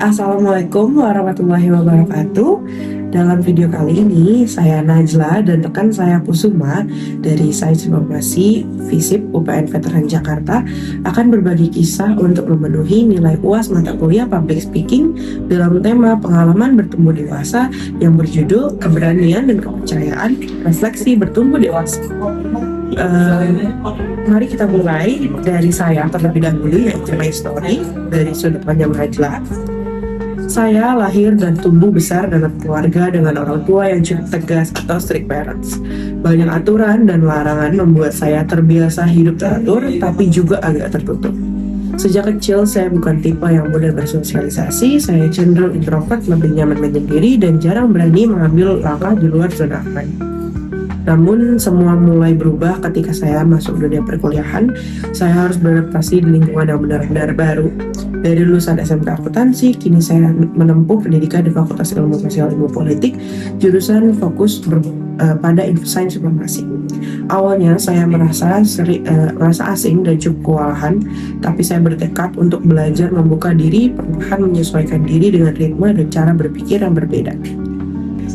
Assalamualaikum warahmatullahi wabarakatuh. Dalam video kali ini, saya Najla dan rekan saya Kusuma dari Sains Informasi FISIP UPN Veteran Jakarta akan berbagi kisah untuk memenuhi nilai UAS mata kuliah Public Speaking dalam tema pengalaman bertumbuh dewasa yang berjudul Keberanian dan Kepercayaan Refleksi Bertumbuh Dewasa. Mari kita mulai dari saya terlebih dahulu, yaitu my story dari sudut pandang Najla. Saya lahir dan tumbuh besar dalam keluarga dengan orang tua yang cukup tegas atau strict parents. Banyak aturan dan larangan membuat saya terbiasa hidup teratur, tapi juga agak tertutup. Sejak kecil, saya bukan tipe yang mudah bersosialisasi. Saya cenderung introvert, lebih nyaman menyendiri, dan jarang berani mengambil langkah di luar zona aman. Namun semua mulai berubah ketika saya masuk dunia perkuliahan. Saya harus beradaptasi di lingkungan yang benar-benar baru. Dari lulusan SMK Akuntansi, kini saya menempuh pendidikan di Fakultas Ilmu Sosial Ilmu Politik, jurusan fokus pada Sains Informasi. Awalnya saya merasa asing dan cukup kewalahan, tapi saya bertekad untuk belajar membuka diri, perlahan menyesuaikan diri dengan ritme dan cara berpikir yang berbeda.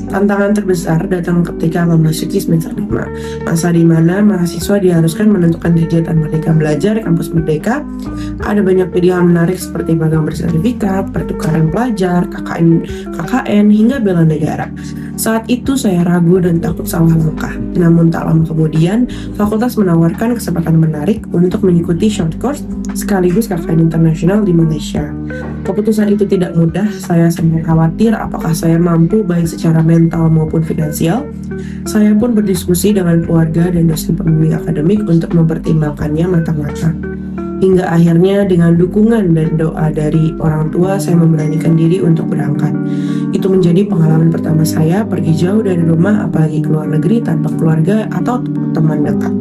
Tantangan terbesar datang ketika memasuki semester 5, masa di mana mahasiswa diharuskan menentukan kegiatan merdeka belajar kampus merdeka. Ada banyak pilihan menarik seperti magang bersertifikat, pertukaran pelajar, KKN, hingga bela negara. Saat itu saya ragu dan takut salah langkah. Namun tak lama kemudian, fakultas menawarkan kesempatan menarik untuk mengikuti short course sekaligus KKN internasional di Malaysia. Keputusan itu tidak mudah. Saya sangat khawatir apakah saya mampu baik secara mental maupun finansial. Saya pun berdiskusi dengan keluarga dan dosen pembimbing akademik untuk mempertimbangkannya matang-matang. Hingga akhirnya dengan dukungan dan doa dari orang tua, saya memberanikan diri untuk berangkat. Itu menjadi pengalaman pertama saya pergi jauh dari rumah, apalagi ke luar negeri tanpa keluarga atau teman dekat.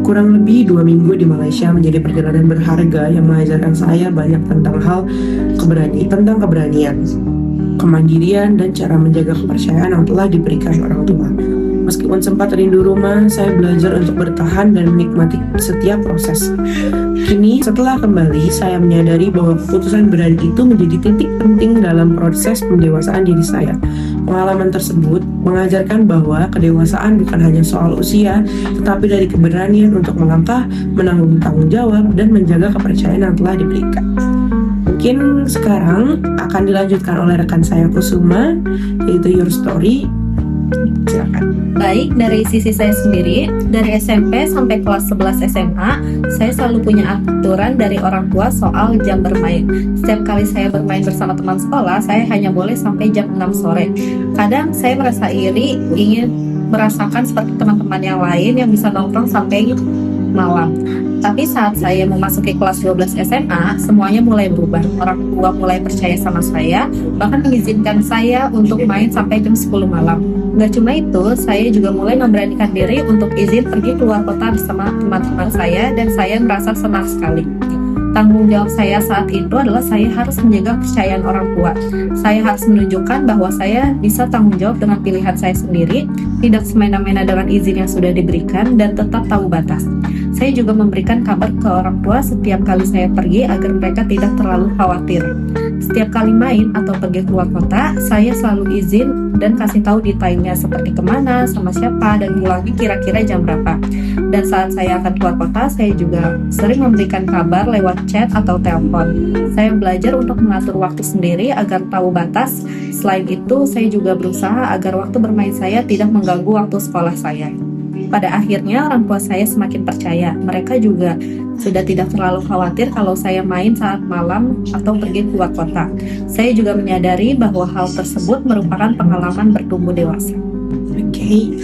Kurang lebih 2 minggu di Malaysia menjadi perjalanan berharga yang mengajarkan saya banyak tentang keberanian, kemandirian, dan cara menjaga kepercayaan yang telah diberikan orang tua. Meskipun sempat rindu rumah, saya belajar untuk bertahan dan menikmati setiap proses. Kini, setelah kembali, saya menyadari bahwa keputusan berani itu menjadi titik penting dalam proses pendewasaan diri saya. Pengalaman tersebut mengajarkan bahwa kedewasaan bukan hanya soal usia, tetapi dari keberanian untuk melangkah, menanggung tanggung jawab, dan menjaga kepercayaan yang telah diberikan. Mungkin sekarang akan dilanjutkan oleh rekan saya Kusuma, yaitu Your Story. Silakan. Baik, dari sisi saya sendiri, dari SMP sampai kelas 11 SMA, saya selalu punya aturan dari orang tua soal jam bermain. Setiap kali saya bermain bersama teman sekolah, saya hanya boleh sampai jam 6 sore. Kadang saya merasa iri, ingin merasakan seperti teman-teman yang lain yang bisa nongkrong sampai malam. Tapi saat saya memasuki kelas 12 SMA, semuanya mulai berubah. Orang tua mulai percaya sama saya, bahkan mengizinkan saya untuk main sampai jam 10 malam. Gak cuma itu, saya juga mulai memberanikan diri untuk izin pergi keluar kota bersama teman-teman saya, dan saya merasa senang sekali. Tanggung jawab saya saat itu adalah saya harus menjaga kepercayaan orang tua. Saya harus menunjukkan bahwa saya bisa tanggung jawab dengan pilihan saya sendiri, tidak semena-mena dengan izin yang sudah diberikan, dan tetap tahu batas. Saya juga memberikan kabar ke orang tua setiap kali saya pergi agar mereka tidak terlalu khawatir. Setiap kali main atau pergi keluar kota, saya selalu izin dan kasih tahu detailnya seperti kemana, sama siapa, dan pulangnya kira-kira jam berapa. Dan saat saya akan keluar kota, saya juga sering memberikan kabar lewat chat atau telepon. Saya belajar untuk mengatur waktu sendiri agar tahu batas. Selain itu, saya juga berusaha agar waktu bermain saya tidak mengganggu waktu sekolah saya. Pada akhirnya, orang tua saya semakin percaya. Mereka juga sudah tidak terlalu khawatir kalau saya main saat malam atau pergi keluar kota. Saya juga menyadari bahwa hal tersebut merupakan pengalaman bertumbuh dewasa. Oke.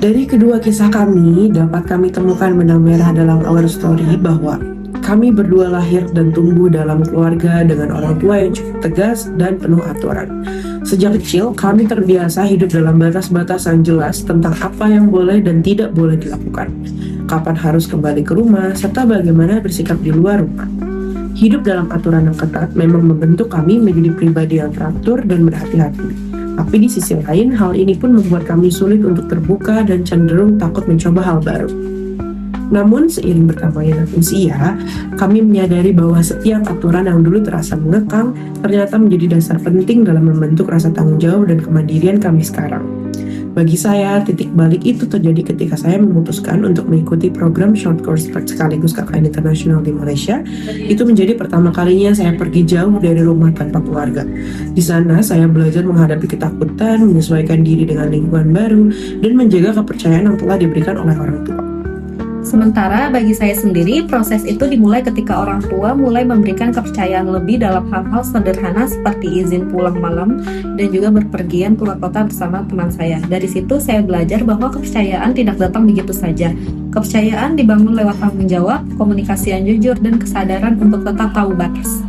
Dari kedua kisah kami, dapat kami temukan benang merah dalam our story bahwa kami berdua lahir dan tumbuh dalam keluarga dengan orang tua yang cukup tegas dan penuh aturan. Sejak kecil, kami terbiasa hidup dalam batas-batas yang jelas tentang apa yang boleh dan tidak boleh dilakukan, kapan harus kembali ke rumah, serta bagaimana bersikap di luar rumah. Hidup dalam aturan yang ketat memang membentuk kami menjadi pribadi yang teratur dan berhati-hati. Tapi di sisi lain, hal ini pun membuat kami sulit untuk terbuka dan cenderung takut mencoba hal baru. Namun seiring bertambahnya usia, kami menyadari bahwa setiap aturan yang dulu terasa mengekang ternyata menjadi dasar penting dalam membentuk rasa tanggung jawab dan kemandirian kami sekarang. Bagi saya, titik balik itu terjadi ketika saya memutuskan untuk mengikuti program short course sekaligus KKN internasional di Malaysia. Itu menjadi pertama kalinya saya pergi jauh dari rumah tanpa keluarga. Di sana, saya belajar menghadapi ketakutan, menyesuaikan diri dengan lingkungan baru, dan menjaga kepercayaan yang telah diberikan oleh orang tua. Sementara bagi saya sendiri, proses itu dimulai ketika orang tua mulai memberikan kepercayaan lebih dalam hal-hal sederhana seperti izin pulang malam dan juga berpergian keluar kota bersama teman saya. Dari situ saya belajar bahwa kepercayaan tidak datang begitu saja. Kepercayaan dibangun lewat tanggung jawab, komunikasi yang jujur, dan kesadaran untuk tetap tahu batas.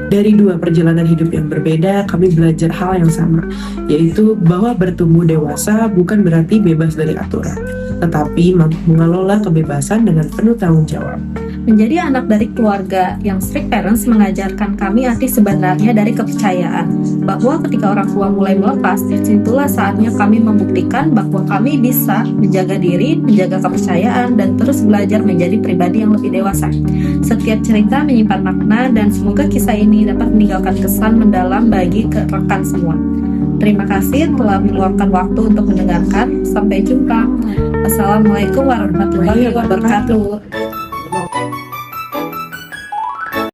Dari dua perjalanan hidup yang berbeda, kami belajar hal yang sama, yaitu bahwa bertumbuh dewasa bukan berarti bebas dari aturan, tetapi mampu mengelola kebebasan dengan penuh tanggung jawab. Menjadi anak dari keluarga yang strict parents mengajarkan kami arti sebenarnya dari kepercayaan, bahwa ketika orang tua mulai melepas, disitulah saatnya kami membuktikan bahwa kami bisa menjaga diri, menjaga kepercayaan, dan terus belajar menjadi pribadi yang lebih dewasa. Setiap cerita menyimpan makna, dan semoga kisah ini dapat meninggalkan kesan mendalam bagi rekan semua. Terima kasih telah meluangkan waktu untuk mendengarkan. Sampai jumpa. Assalamualaikum warahmatullahi wabarakatuh.